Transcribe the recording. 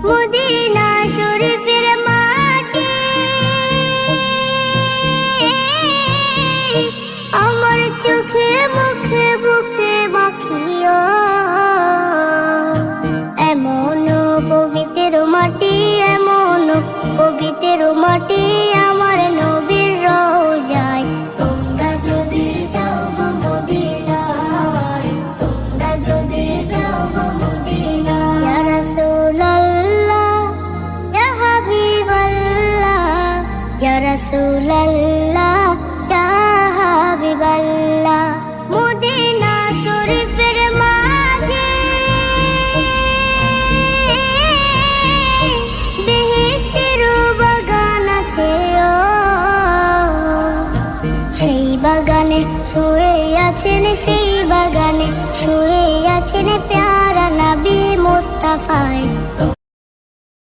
Medina শরীফের মাটি আমার চোখে মুখে বুকে মাখিও, এমন পবিত্র মাটি, এমন পবিত্র মাটি আমার নবীর রওজায়। তোমরা যদি যাও গো মদিনায়, তোমরা যদি যাও গো মদিনায়, ইয়া রাসূলুল্লাহ ইয়া হাবিবাল্লাহ, ইয়া রাসূলুল্লাহ ইয়া হাবিবাল্লাহ। মদিনা শরীফের মাঝে বেহেশতের বাগান আছে, সেই বাগানে শুয়ে আছেন, সেই বাগানে শুয়ে আছেন প্যারা নবী মুস্তাফা।